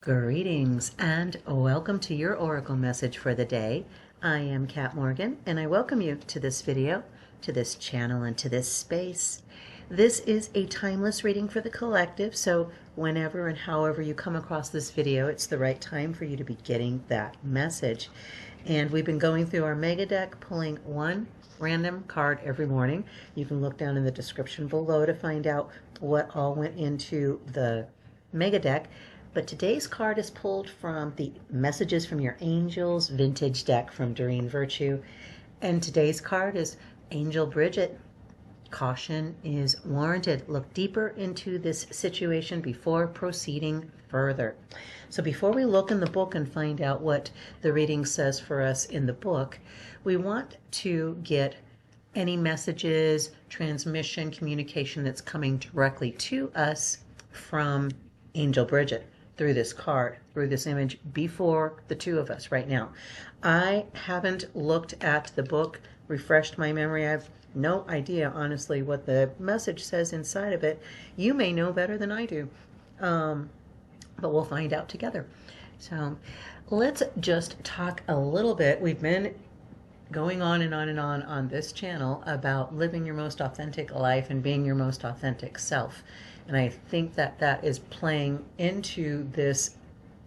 Greetings and welcome to your Oracle message for the day. I am Kat Morgan and I welcome you to this video, to this channel, and to this space. This is a timeless reading for the collective, so whenever and however you come across this video, it's the right time for you to be getting that message. And we've been going through our mega deck, pulling one random card every morning. You can look down in the description below to find out what all went into the mega deck. But today's card is pulled from the Messages from Your Angels vintage deck from Doreen Virtue. And today's card is Angel Bridgette. Caution is warranted. Look deeper into this situation before proceeding further. So before we look in the book and find out what the reading says for us in the book, we want to get any messages, transmission, communication that's coming directly to us from Angel Bridgette through this card, through this image, before the two of us right now. I haven't looked at the book, refreshed my memory. I have no idea, honestly, what the message says inside of it. You may know better than I do, but we'll find out together. So let's just talk a little bit. We've been going on and on and on this channel about living your most authentic life and being your most authentic self. And I think that that is playing into this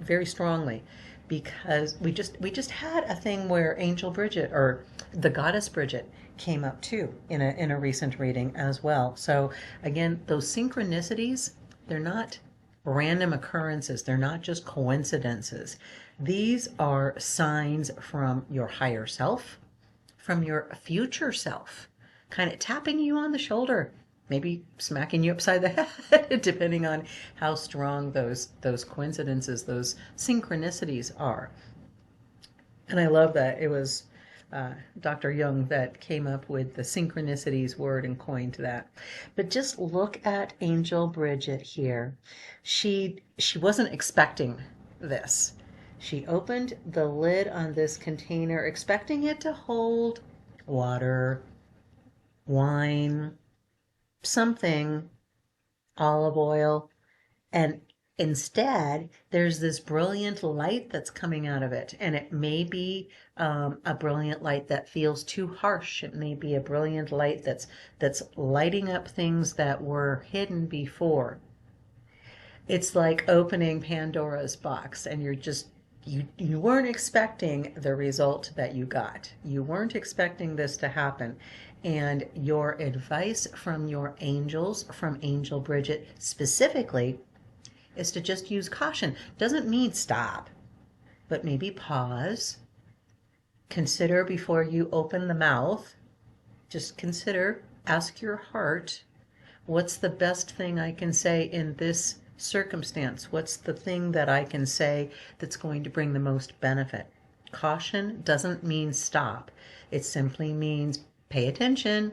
very strongly, because we just had a thing where Angel Bridgette, or the goddess Bridgette, came up too in a recent reading as well. So again, those synchronicities, they're not random occurrences. They're not just coincidences. These are signs from your higher self, from your future self, kind of tapping you on the shoulder, maybe smacking you upside the head, depending on how strong those coincidences, those synchronicities are. And I love that it was Dr. Jung that came up with the synchronicities word and coined that. But just look at Angel Bridgette here. She wasn't expecting this. She opened the lid on this container expecting it to hold water, wine, something, olive oil, and instead there's this brilliant light that's coming out of it. And it may be a brilliant light that feels too harsh. It may be a brilliant light that's lighting up things that were hidden before. It's like opening Pandora's box, and you weren't expecting the result that you got. You weren't expecting this to happen. And your advice from your angels, from Angel Bridgette specifically, is to just use caution. Doesn't mean stop, but maybe pause. Consider before you open the mouth. Just consider, ask your heart, what's the best thing I can say in this circumstance? What's the thing that I can say that's going to bring the most benefit? Caution doesn't mean stop. It simply means pay attention.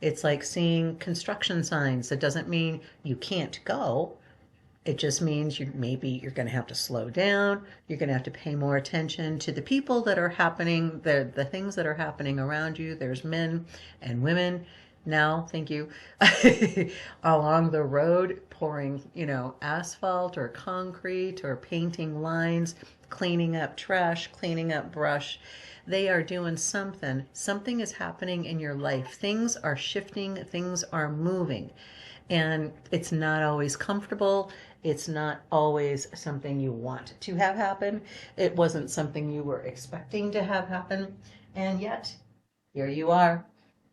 It's like seeing construction signs. It doesn't mean you can't go. It just means maybe you're going to have to slow down. You're going to have to pay more attention to the people that are happening, the things that are happening around you. There's men and women now, thank you, along the road, pouring, asphalt or concrete or painting lines, cleaning up trash, cleaning up brush. They are doing something. Something is happening in your life. Things are shifting. Things are moving. And it's not always comfortable. It's not always something you want to have happen. It wasn't something you were expecting to have happen. And yet, here you are.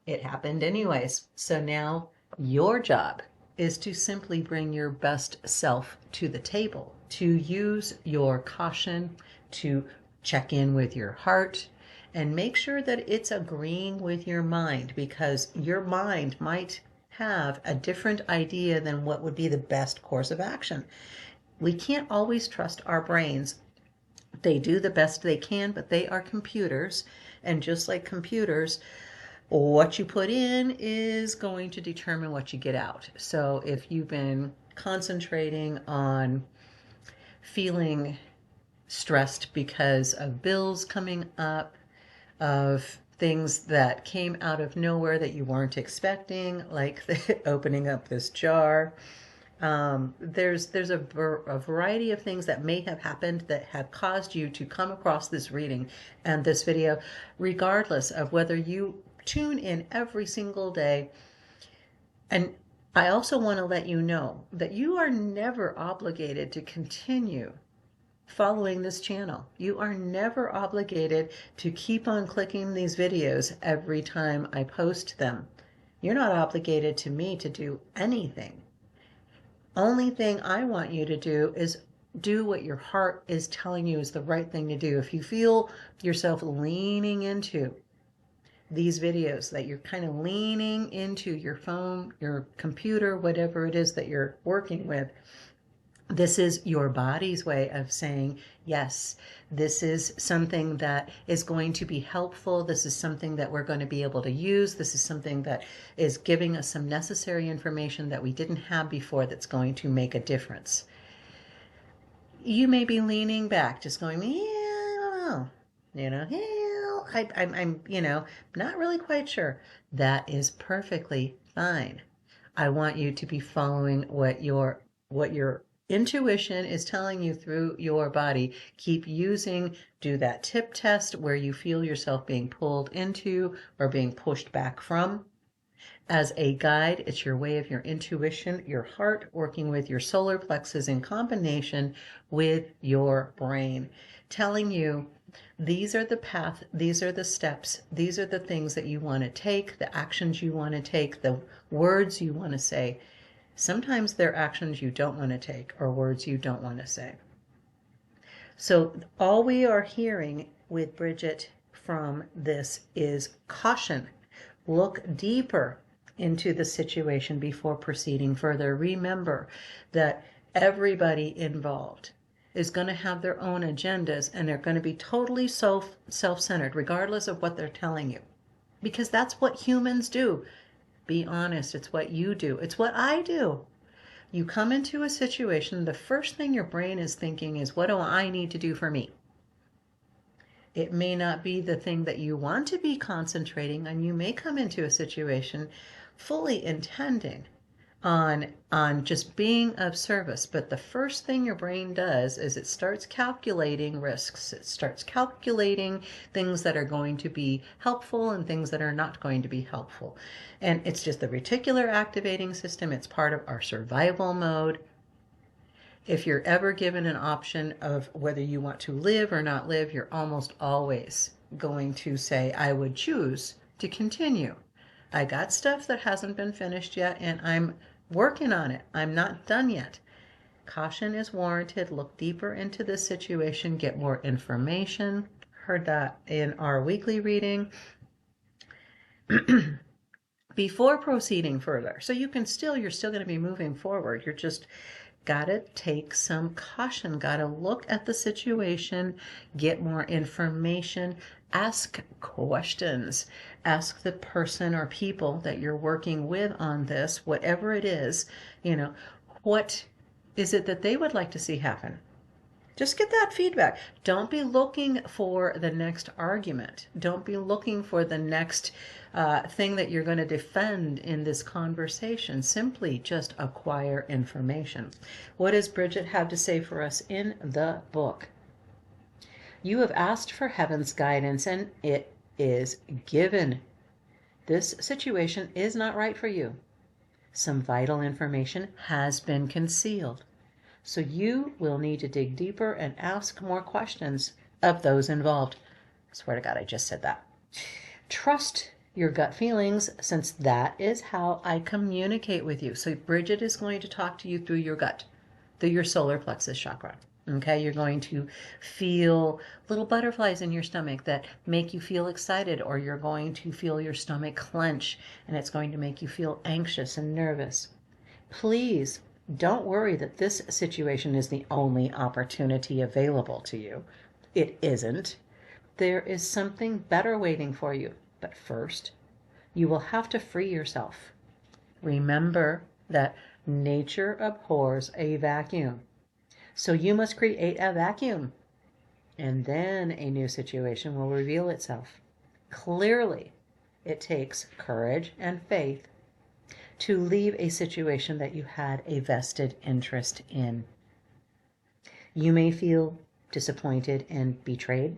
It happened anyways. So now your job is to simply bring your best self to the table, to use your caution, to check in with your heart, and make sure that it's agreeing with your mind, because your mind might have a different idea than what would be the best course of action. We can't always trust our brains. They do the best they can, but they are computers. And just like computers, what you put in is going to determine what you get out. So if you've been concentrating on feeling stressed because of bills coming up, of things that came out of nowhere that you weren't expecting, like opening up this jar, There's a variety of things that may have happened that have caused you to come across this reading and this video, regardless of whether you tune in every single day. And I also want to let you know that you are never obligated to continue following this channel. You are never obligated to keep on clicking these videos every time I post them. You're not obligated to me to do anything. Only thing I want you to do is do what your heart is telling you is the right thing to do. If you feel yourself leaning into these videos, that you're kind of leaning into your phone, your computer, whatever it is that you're working with, this is your body's way of saying, yes, this is something that is going to be helpful. This is something that we're going to be able to use. This is something that is giving us some necessary information that we didn't have before that's going to make a difference. You may be leaning back, just going, yeah, I don't know, I'm not really quite sure. That is perfectly fine. I want you to be following what your intuition is telling you through your body. Keep using, do that tip test where you feel yourself being pulled into or being pushed back from. As a guide, it's your way of your intuition, your heart working with your solar plexus in combination with your brain, telling you these are the path, these are the steps, these are the things that you want to take, the actions you want to take, the words you want to say. Sometimes they're actions you don't want to take or words you don't want to say. So all we are hearing with Bridgette from this is caution. Look deeper into the situation before proceeding further. Remember that everybody involved is going to have their own agendas, and they're going to be totally self-centered, regardless of what they're telling you. Because that's what humans do. Be honest, it's what you do. It's what I do. You come into a situation, the first thing your brain is thinking is, what do I need to do for me? It may not be the thing that you want to be concentrating on. You may come into a situation fully intending on just being of service, but the first thing your brain does is it starts calculating risks. It starts calculating things that are going to be helpful and things that are not going to be helpful. And it's just the reticular activating system. It's part of our survival mode. If you're ever given an option of whether you want to live or not live, you're almost always going to say, I would choose to continue. I got stuff that hasn't been finished yet, and I'm working on it. I'm not done yet. Caution is warranted. Look deeper into this situation. Get more information. Heard that in our weekly reading. Before proceeding further. So you're still going to be moving forward. You're just gotta take some caution, gotta look at the situation, get more information, ask questions, ask the person or people that you're working with on this, whatever it is, what is it that they would like to see happen? Just get that feedback. Don't be looking for the next argument. Don't be looking for the next thing that you're going to defend in this conversation. Simply just acquire information. What does Bridgette have to say for us in the book? You have asked for heaven's guidance, and it is given. This situation is not right for you. Some vital information has been concealed. So you will need to dig deeper and ask more questions of those involved. I swear to God, I just said that. Trust your gut feelings, since that is how I communicate with you. So Bridgette is going to talk to you through your gut, through your solar plexus chakra. Okay, you're going to feel little butterflies in your stomach that make you feel excited, or you're going to feel your stomach clench, and it's going to make you feel anxious and nervous. Please don't worry that this situation is the only opportunity available to you. It isn't. There is something better waiting for you. But first, you will have to free yourself. Remember that nature abhors a vacuum. So you must create a vacuum. And then a new situation will reveal itself. Clearly, it takes courage and faith to leave a situation that you had a vested interest in. You may feel disappointed and betrayed.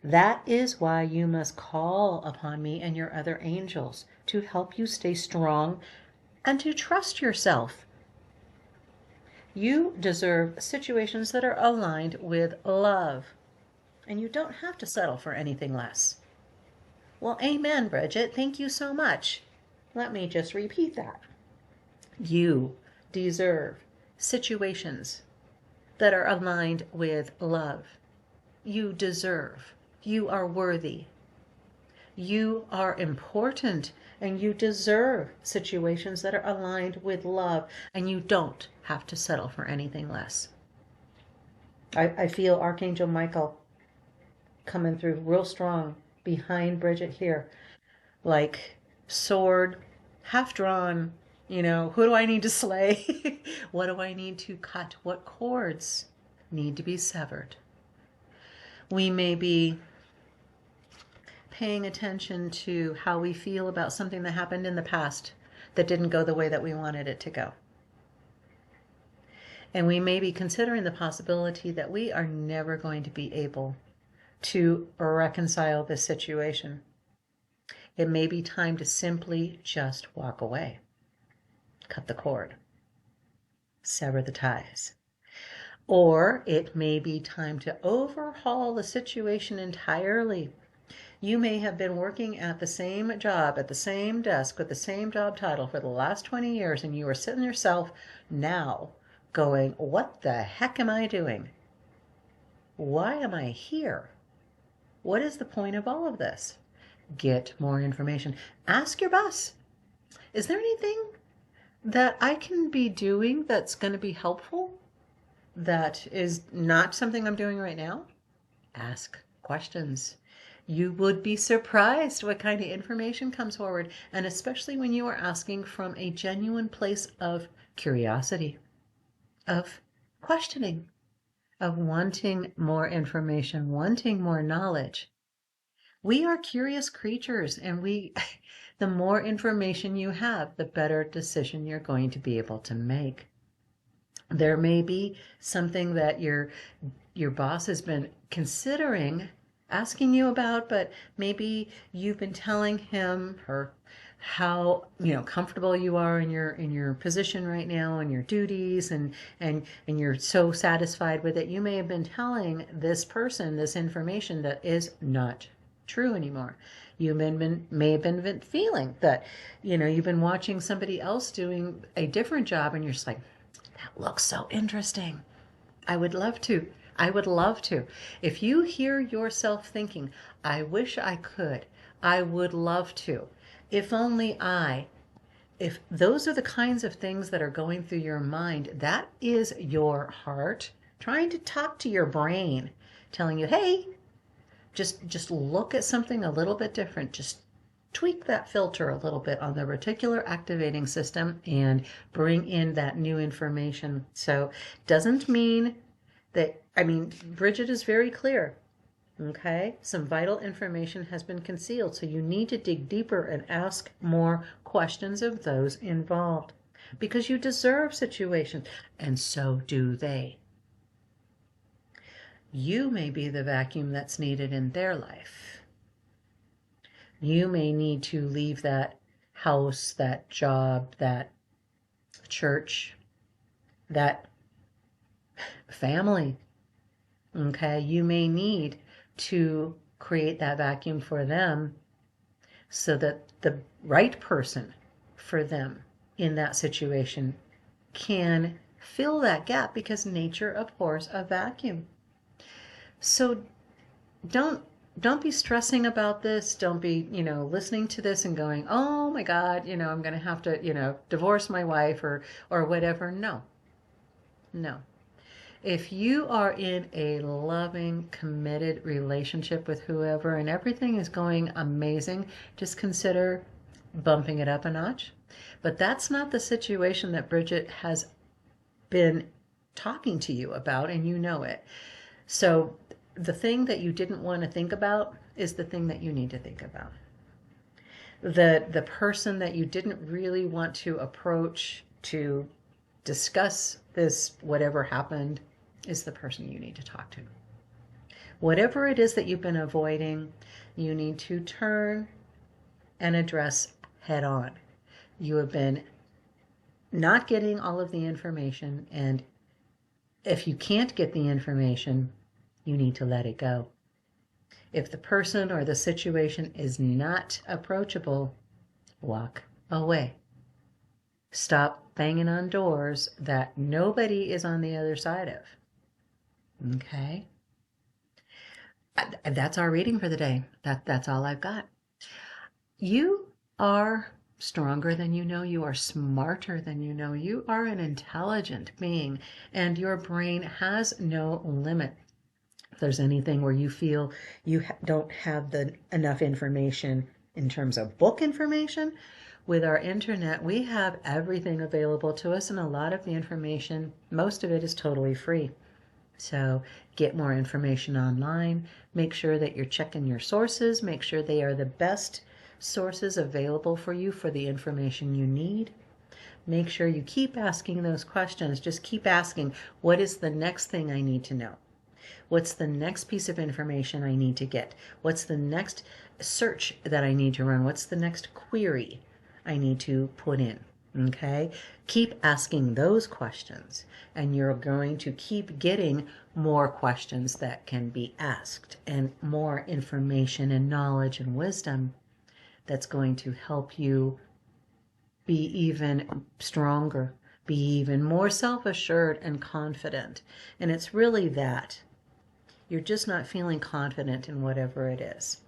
That is why you must call upon me and your other angels to help you stay strong and to trust yourself. You deserve situations that are aligned with love, and you don't have to settle for anything less. Well, amen, Bridgette. Thank you so much. Let me just repeat that. You deserve situations that are aligned with love. You deserve. You are worthy. You are important, and you deserve situations that are aligned with love, and you don't have to settle for anything less. I feel Archangel Michael coming through real strong behind Bridgette here, like sword, half drawn. Who do I need to slay? What do I need to cut? What cords need to be severed? We may be paying attention to how we feel about something that happened in the past that didn't go the way that we wanted it to go. And we may be considering the possibility that we are never going to be able to reconcile this situation. It may be time to simply just walk away. Cut the cord. Sever the ties. Or it may be time to overhaul the situation entirely. You may have been working at the same job, at the same desk, with the same job title for the last 20 years, and you are sitting yourself now going, what the heck am I doing? Why am I here? What is the point of all of this? Get more information. Ask your boss, is there anything that I can be doing that's going to be helpful? That is not something I'm doing right now? Ask questions. You would be surprised what kind of information comes forward, and especially when you are asking from a genuine place of curiosity, of questioning, of wanting more information, wanting more knowledge. We are curious creatures, and the more information you have, the better decision you're going to be able to make. There may be something that your boss has been considering asking you about, but maybe you've been telling him or how comfortable you are in your position right now and your duties, and you're so satisfied with it. You may have been telling this person this information that is not true anymore. You may have been feeling that you've been watching somebody else doing a different job, and you're just like, that looks so interesting. I would love to. I would love to. If you hear yourself thinking, I wish I could, I would love to, if only if those are the kinds of things that are going through your mind, that is your heart trying to talk to your brain, telling you, hey, just look at something a little bit different. Just tweak that filter a little bit on the reticular activating system and bring in that new information. So doesn't mean that, Bridgette is very clear. Okay, some vital information has been concealed, so you need to dig deeper and ask more questions of those involved, because you deserve situations, and so do they. You may be the vacuum that's needed in their life. You may need to leave that house, that job, that church, that family. Okay, you may need to create that vacuum for them so that the right person for them in that situation can fill that gap, because nature abhors a vacuum. So don't be stressing about this. Don't be, listening to this and going, oh my God, I'm going to have to, divorce my wife or whatever. No. If you are in a loving, committed relationship with whoever and everything is going amazing, just consider bumping it up a notch. But that's not the situation that Bridgette has been talking to you about, and you know it. So the thing that you didn't want to think about is the thing that you need to think about. The person that you didn't really want to approach to discuss this, whatever happened, is the person you need to talk to. Whatever it is that you've been avoiding, you need to turn and address head on. You have been not getting all of the information, and if you can't get the information, you need to let it go. If the person or the situation is not approachable, walk away. Stop banging on doors that nobody is on the other side of. Okay? That's our reading for the day. That's all I've got. You are stronger than you know. You are smarter than you know. You are an intelligent being, and your brain has no limit. If there's anything where you feel you don't have enough information in terms of book information, with our internet, we have everything available to us, and a lot of the information, most of it is totally free. So get more information online. Make sure that you're checking your sources. Make sure they are the best sources available for you for the information you need. Make sure you keep asking those questions. Just keep asking, what is the next thing I need to know? What's the next piece of information I need to get? What's the next search that I need to run? What's the next query I need to put in? Okay? Keep asking those questions, and you're going to keep getting more questions that can be asked, and more information and knowledge and wisdom that's going to help you be even stronger, be even more self-assured and confident. And it's really that. You're just not feeling confident in whatever it is.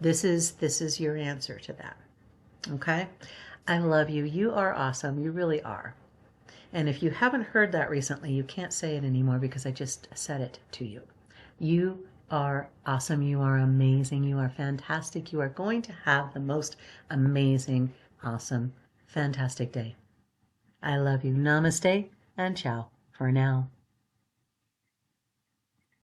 This is your answer to that. Okay? I love you. You are awesome. You really are. And if you haven't heard that recently, you can't say it anymore because I just said it to you. You are awesome. You are amazing. You are fantastic. You are going to have the most amazing, awesome, fantastic day. I love you. Namaste and ciao for now.